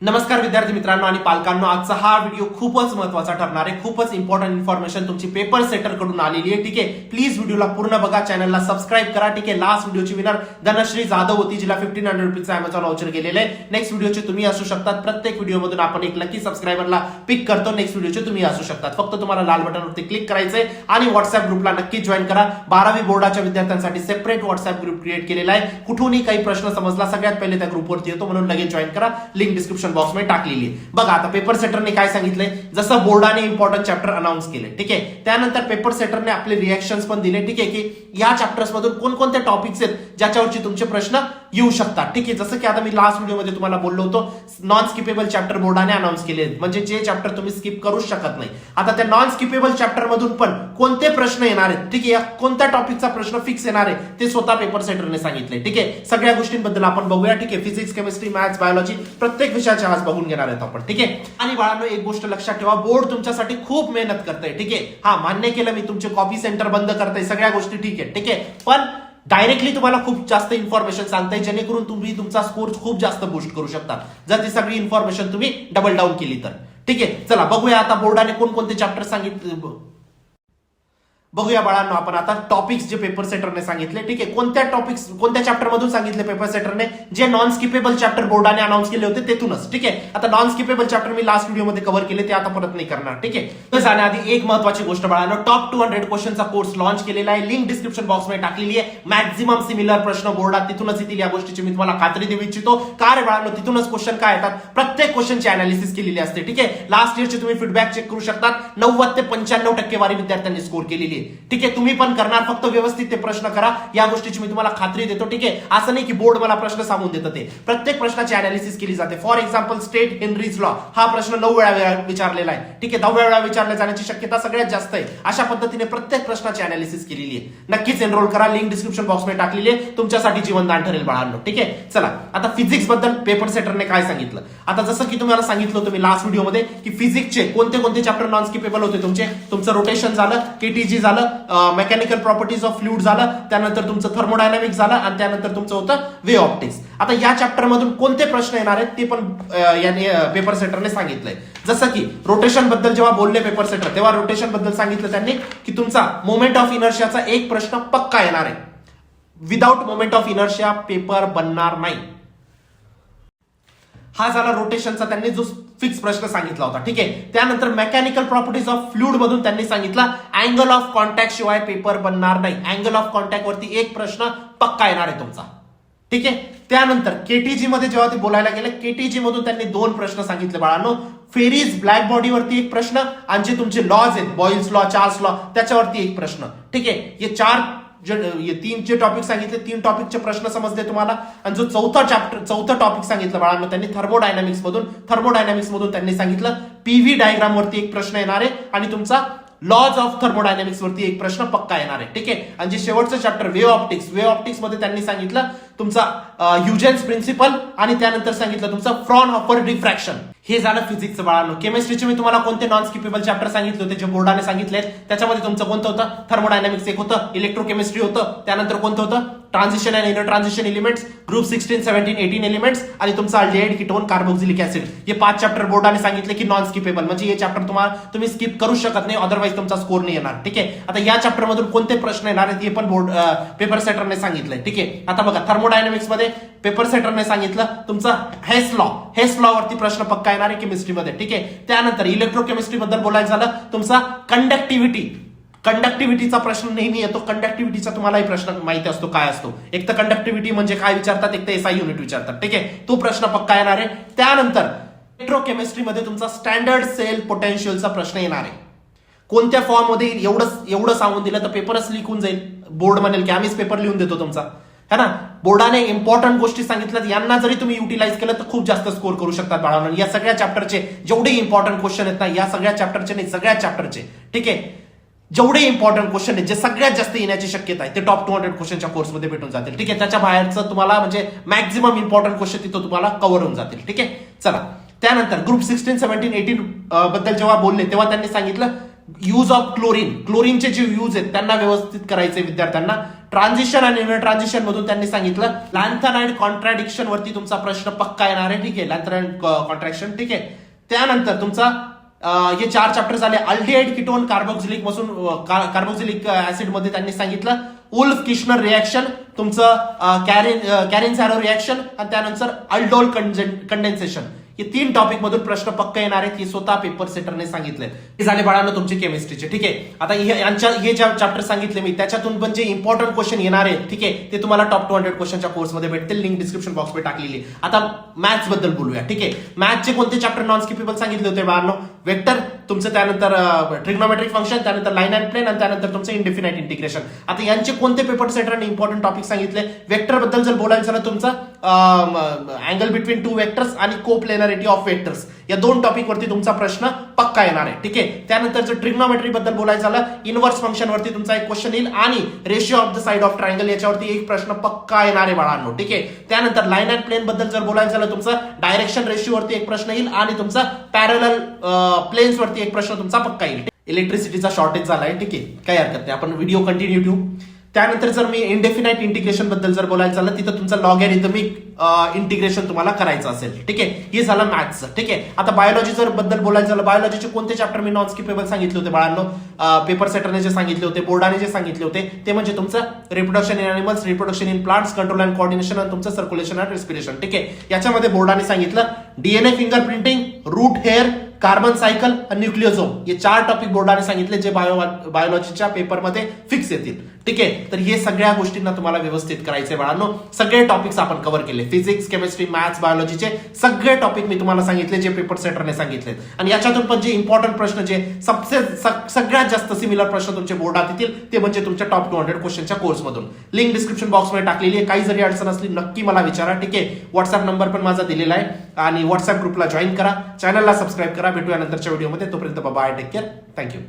नमस्कार विद्यार्थी मित्रांनो आणि पालकांनो, आजचा हा व्हिडिओ खूपच महत्त्वाचा ठरणार आहे. खूपच इम्पॉर्टंट इन्फॉर्मेशन तुमची पेपर सेटर कडून आलेली आहे. ठीक आहे, प्लीज व्हिडिओला पूर्ण बघा, चॅनलला सबस्क्राईब करा. ठीक आहे, लास्ट व्हिडिओची विनर धनश्री जाधव होती, जिला 1500 रुपीजचा अमेझॉन व्हाउचर गेलेले आहे. नेक्स्ट व्हिडिओचे तुम्ही असू शकतात. प्रत्येक व्हिडिओमधून आपण एक लकी सबस्क्रायबरला पिक करतो. नेक्स्ट व्हिडिओचे तुम्ही असू शकतात. फक्त तुम्हाला लाल बटनवरती क्लिक करायचंय आणि व्हॉट्सअप ग्रुपला नक्की जॉईन करा. 12वी बोर्डाच्या विद्यार्थ्यांसाठी सेपरेट व्हॉट्सअप ग्रुप क्रिएट केलेला आहे. कुठूनही काही प्रश्न समजला सगळ्यात पहिले त्या ग्रुपवरती येतो, म्हणून लगेच जॉईन करा. लिंक डिस्क्रिप्शन बॉक्समध्ये टाकलेली आहे. बघा, आता पेपर सेटरने काय सांगितलंय, जसं बोर्डाने इम्पॉर्टंट चॅप्टर अनाउन्स केले. ठीक आहे, त्यानंतर पेपर सेटरने आपले रिएक्शन्स पण दिले. ठीक आहे, की या चॅप्टर्स मधून कोणकोणते टॉपिक्स आहेत ज्याच्यावरची तुमचे प्रश्न येऊ शकतात. ठीक आहे, जसं की आता मी लास्ट व्हिडिओमध्ये तुम्हाला बोललो होतो, नॉन स्किपेबल चॅप्टर बोर्डाने अनाउन्स केले, म्हणजे जे चॅप्टर तुम्ही स्किप करूच शकत नाही. आता त्या नॉन स्किपेबल चॅप्टर मधून पण कोणते प्रश्न येणार आहेत, ठीक आहे, या कोणत्या टॉपिकचा प्रश्न फिक्स येणार आहे ते स्वतः पेपर सेटरने सांगितले. ठीक आहे, सगळ्या गोष्टींबद्दल आपण बघूया. ठीक आहे, फिजिक्स, केमिस्ट्री, मॅथ्स, बायोलॉजी प्रत्येक विषयाचे आज बघून घेणार आहेत आपण. ठीक आहे, आणि बाळांनो, एक गोष्ट लक्षात ठेवा, बोर्ड तुमच्यासाठी खूप मेहनत करतंय. ठीक आहे, हा मान्य केलं मी, तुमचे कॉपी सेंटर बंद करताय, सगळ्या गोष्टी ठीक आहे. ठीक आहे, पण डायरेक्टली तुम्हाला खूप जास्त इन्फॉर्मेशन सांगताय, जेणेकरून तुम्ही तुमचा स्कोर खूप जास्त बूस्ट करू शकता जर ती सगळी इन्फॉर्मेशन तुम्ही डबल डाऊन केली तर. ठीक आहे, चला बघूया आता बोर्डाने कोणकोणते चॅप्टर सांगितले. बघूया बाळांनो आपण आता टॉपिक्स जे पेपर सेटरने सांगितले. ठीक आहे, कोणत्या चॅप्टर मधून सांगितले पेपर सेटरने, जे नॉन स्किपेबल चॅप्टर बोर्डाने अनाउन्स केले होते तेथूनच. ठीक आहे, आता नॉन स्किपेबल चॅप्टर मी लास्ट व्हिडिओमध्ये कव्हर केले, ते आता परत नाही करणार. ठीक आहे, तर जाण्याआधी एक महत्वाची गोष्ट बाळांनो, टॉप 200 क्वेश्चनचा कोर्स लॉन्च केलेला आहे. लिंक डिस्क्रिप्शन बॉक्समध्ये टाकलेली आहे. मॅक्झिमम सिमिलर प्रश्न बोर्डात तिथूनच येतील, या गोष्टीची मी तुम्हाला खात्री देऊ इच्छितो. का रे बाळांनो, तिथूनच क्वेश्चन काय येतात, प्रत्येक क्वेश्चनची अनालिसिस केलेली असते. ठीक आहे, लास्ट इयरचे तुम्ही फीडबॅक चेक करू शकतात, 90 ते 95% विद्यार्थ्यांनी स्कोर केलेली आहे. ठीक आहे, तुम्ही पण करणार, फक्त व्यवस्थित ते प्रश्न करा, या गोष्टीची मी तुम्हाला खात्री देतो. ठीक आहे, असं नाही की बोर्ड मला प्रश्न सांगून देतं, ते प्रत्येक प्रश्नाची अनालिसिस केली जाते. For example, state Henry's law हा प्रश्न 9 वेळा विचारलेला आहे. ठीक आहे, 10व्या वेळा विचारले जाण्याची शक्यता सगळ्यात जास्त आहे. अशा पद्धतीने प्रत्येक प्रश्नाची अनालिसिस केलेली आहे. नक्कीच एनरोल करा, लिंक डिस्क्रिप्शन बॉक्समध्ये टाकलेली आहे, तुमच्यासाठी जीवनदान ठरेल बाळांनो. ठीक आहे, चला आता फिजिक्स बद्दल पेपर सेटरने काय सांगितलं. आता जसं की तुम्हाला सांगितलं होतं मी लास्ट व्हिडिओमध्ये, की फिजिक्सचे कोणते कोणते चॅप्टर नॉन स्किपेबल होते तुमचं रोटेशन झालं, केटीजी झालं, मेकॅनिकल प्रॉपर्टीज ऑफ फ्लुइड झालं, त्यानंतर तुमचं थर्मोडायनामिक्स झालं, आणि त्यानंतर तुमचं होतं वे ऑप्टिक्स. आता या चॅप्टर मधून कोणते प्रश्न येणार आहेत ते पण याने पेपर सेटरने सांगितलंय. जसं की रोटेशन बद्दल जेव्हा बोलले पेपर सेटर, तेव्हा रोटेशन बद्दल सांगितलं त्यांनी की तुमचा मोमेंट ऑफ इनर्शियाचा एक प्रश्न पक्का येणार आहे. Without moment of inertia paper बनणार नाही. हा झाला रोटेशनचा त्यांनी जो फिक्स प्रश्न सांगितला होता. ठीक आहे, त्यानंतर मेकॅनिकल प्रॉपर्टीज ऑफ फ्लुइड मधून त्यांनी सांगितलं अँगल ऑफ कॉन्टॅक्ट शिवाय पेपर बनणार नाही. अँगल ऑफ कॉन्टॅक्ट वरती एक प्रश्न पक्का येणार आहे तुमचा. ठीक आहे, त्यानंतर केटीजी मध्ये जेव्हा ते बोलायला गेले, केटीजी मधून त्यांनी 2 प्रश्न सांगितले बाळांनो. फेरीज ब्लॅक बॉडी वरती एक प्रश्न, आणि जे तुमचे लॉज आहेत, बॉइल्स लॉ, चार्ल्स लॉ, त्याच्यावरती एक प्रश्न. ठीक आहे, हे 3 जे टॉपिक सांगितले, 3 टॉपिकचे प्रश्न समजले तुम्हाला. आणि जो चौथा टॉपिक सांगितलं बाळांनो त्यांनी थर्मोडायनामिक्स मधून त्यांनी सांगितलं पीव्ही डायग्राम वरती एक प्रश्न येणार आहे, आणि तुमचा लॉज ऑफ थर्मोडायनामिक्स वरती एक प्रश्न पक्का येणार आहे. ठीक आहे, आणि जे शेवटचं चॅप्टर वे ऑप्टिक्स मध्ये त्यांनी सांगितलं तुमचा ह्युजेन्स प्रिन्सिपल, आणि त्यानंतर सांगितलं तुमचं फ्रॉनहॉफर डिफ्रॅक्शन. हे झालं फिजिक्सचं बाळांनो. केमिस्ट्रीचे मी तुम्हाला कोणते नॉन स्किपेबल चॅप्टर सांगितले होते जे बोर्डाने सांगितले, त्याच्यामध्ये तुमचं कोणतं होतं, थर्मोडायनामिक्स एक होतं, इलेक्ट्रोकेमिस्ट्री होतं, त्यानंतर कोणतं होतं, transition and inner transition elements, group 16, 17, 18 elements, आणि तुमचं अल्डिहाइड, कीटोन, कार्बोक्सिलिक ऍसिड. हे 5 चॅप्टर बोर्डाने सांगितले की नॉन स्किपेबल, म्हणजे हे चॅप्टर तुम्ही स्किप करू शकत नाही, अदरवाईज तुमचा स्कोर नाही येणार. ठीक आहे, आता या चॅप्टर मधून कोणते प्रश्न येणार आहेत हे पण बोर्ड पेपर सेटरने सांगितलंय. ठीक आहे, आता बघा, थर्मोडायनामिक्स मध्ये पेपर सेटरने सांगितलं तुमचा हेस लॉ वरती प्रश्न पक्का येणार आहे केमिस्ट्रीमध्ये. ठीक आहे, त्यानंतर इलेक्ट्रोकेमिस्ट्री बद्दल बोलायचं झालं, तुमचा कंडक्टिव्हिटीचा प्रश्न नेहमी येतो. कंडक्टिव्हिटीचा तुम्हालाही प्रश्न माहिती असतो काय असतो. एक तर कंडक्टिव्हिटी म्हणजे काय विचारतात, एक तर एसआय युनिट विचारतात. ठीक आहे, तो प्रश्न पक्का येणार आहे. त्यानंतर इलेक्ट्रोकेमिस्ट्रीमध्ये तुमचा स्टँडर्ड सेल पोटेन्शियलचा प्रश्न येणार आहे. कोणत्या फॉर्म मध्ये एवढं सांगून दिलं तर पेपरच लीक होऊन जाईल. बोर्ड म्हणेल की आम्हीच पेपर लिहून देतो तुमचा, है ना. बोर्डाने इम्पॉर्टंट गोष्टी सांगितल्यात, यांना जरी तुम्ही युटिलाइज केलं तर खूप जास्त स्कोर करू शकतात बाळांनो. या सगळ्या चॅप्टरचे जेवढे इम्पॉर्टंट क्वेश्चन आहेत ना, या सगळ्या चॅप्टरचे नाही, सगळ्या चॅप्टरचे. ठीक आहे, जेवढे इम्पॉर्टंट क्वेश्चन आहेत, जे सगळ्यात जास्त येण्याची शक्यता आहे, ते टॉप 200 क्वेश्चनच्या कोर्समध्ये भेटून जातील. ठीक आहे, त्याच्या बाहेरचं तुम्हाला म्हणजे मॅक्झिमम इम्पॉर्टंट क्वेश्चन तिथं तुम्हाला कव्हर होऊन जातील. ठीक आहे, चला त्यानंतर ग्रुप 16, 17, 18 बद्दल जेव्हा बोलले तेव्हा त्यांनी सांगितलं यूज ऑफ क्लोरीनचे जे यूज आहेत त्यांना व्यवस्थित करायचे विद्यार्थ्यांना. ट्रान्झिशन आणि इनर ट्रान्झिशन मधून त्यांनी सांगितलं लॅन्थनाइड कॉन्ट्रॅडिक्शन वरती तुमचा प्रश्न पक्का येणार आहे. ठीक आहे, लॅन्थनाइड कॉन्ट्रॅक्शन. ठीक आहे, त्यानंतर तुमचा हे 4 चॅप्टर झाले. अल्डिहाइड कीटोन कार्बोक्सिलिक पासून कार्बोक्सिलिक ऍसिड मध्ये त्यांनी सांगितलं उल्फ किश्नर रिॲक्शन, तुमचं कॅरिन सॅरो रिॲक्शन आणि त्यानंतर अल्डोल कंडेन्सेशन. हे 3 टॉपिक मधून प्रश्न पक्का येणार आहेत. हे स्वतः पेपर सेटरने सांगितले. हे झाले बाळांनो तुमचे केमिस्ट्रीचे. ठीक आहे, आता हे ज्या चॅप्टर सांगितले मी त्याच्यातून पण जे इम्पॉर्टंट क्वेश्चन येणार आहेत, ठीक आहे, ते तुम्हाला टॉप 200 क्वेश्चनच्या कोर्समध्ये भेटतील. लिंक डिस्क्रिप्शन बॉक्समध्ये टाकलेली. आता मॅथ्स बद्दल बोलूया. ठीक आहे, मॅथ्सचे कोणते चॅप्टर नॉन स्किपेबल सांगितले होते बाळांनो? वेक्टर, तुमचं त्यानंतर ट्रिग्नोमेट्रिक फंक्शन, त्यानंतर लाईन अँड प्लेन आणि त्यानंतर तुमचं इनडिफिनाइट इंटिग्रेशन. आता यांचे कोणते पेपर सेटरने इम्पॉर्टंट टॉपिक सांगितले? वेक्टर बद्दल जर बोलायचं झालं तुमचं अँगल बिटवीन 2 वेक्टर्स आणि कोप्लेनरिटी ऑफ वेक्टर्स, या 2 टॉपिक वरती तुमचा प्रश्न पक्का येणार आहे. ठीक आहे, त्यानंतर जर ट्रिग्नोमेट्री बद्दल बोलायचं झालं इनव्हर्स फंक्शन वरती तुमचा एक क्वेश्चन येईल आणि ratio of the side of triangle याच्यावरती एक प्रश्न पक्का येणार आहे बाळांनो. ठीक आहे, त्यानंतर लाईन अँड प्लेन बद्दल जर बोलायचं झालं तुमचं डायरेक्शन रेशिओ वरती एक प्रश्न येईल आणि तुमचा पॅरलल प्लेन्स वरती एक प्रश्न तुमचा पक्का येईल. इलेक्ट्रिसिटीचा शॉर्टेज झालाय. ठीक आहे, काही हरकत नाही, आपण व्हिडिओ कंटिन्यू ठेवू. त्यानंतर जर मी इनडेफिनाइट इंटिग्रेशन बद्दल जर बोलायचं झालं तिथं तुमचं लॉगॅरिथमिक इंटिग्रेशन तुम्हाला करायचं असेल. ठीक आहे, हे झालं मॅथ्स. ठीक आहे, आता बायोलॉजी जर बद्दल बोलायचं झालं बायोलॉजीचे कोणते चॅप्टर मी नॉन स्किपेबल सांगितले होते बाळांनो? पेपर सेटरने जे सांगितले होते, बोर्डाने जे सांगितले होते ते म्हणजे तुमचं reproduction in animals, reproduction in plants, control and coordination आणि तुमचं सर्क्युलेशन अँड रेस्पिरेशन. ठीक आहे, याच्यामध्ये बोर्डाने सांगितलं DNA fingerprinting, root hair, carbon cycle आणि न्यूक्लिओझोम, हे 4 टॉपिक बोर्डाने सांगितले जे बायोलॉजीच्या पेपरमध्ये फिक्स येतील. ठीक आहे, तर हे सगळ्या गोष्टींना तुम्हाला व्यवस्थित करायचे बाळांनो. सगळे टॉपिक्स आपण कव्हर केले, फिजिक्स, केमिस्ट्री, मॅथ्स, बायोलॉजीचे सगळे टॉपिक मी तुम्हाला सांगितले जे पेपर सेटरने सांगितले. आणि याच्यातून पण जे इम्पॉर्टंट प्रश्न जे सगळ्यात जास्त सिमिलर प्रश्न तुमचे बोर्डात येतील ते म्हणजे तुमच्या टॉप 200 क्वेश्चनच्या कोर्समधून. लिंक डिस्क्रिप्शन बॉक्समध्ये टाकलेली आहे. काही जरी अडचण असली नक्की मला विचारा. ठीक आहे, व्हॉट्सअप नंबर पण माझा दिलेला आहे आणि व्हॉट्सअप ग्रुपला जॉईन करा, चॅनलला सबस्क्राईब करा. भेटूया नंतरच्या व्हिडिओमध्ये. तोपर्यंत बाय, टेक केअर, थँक्यू.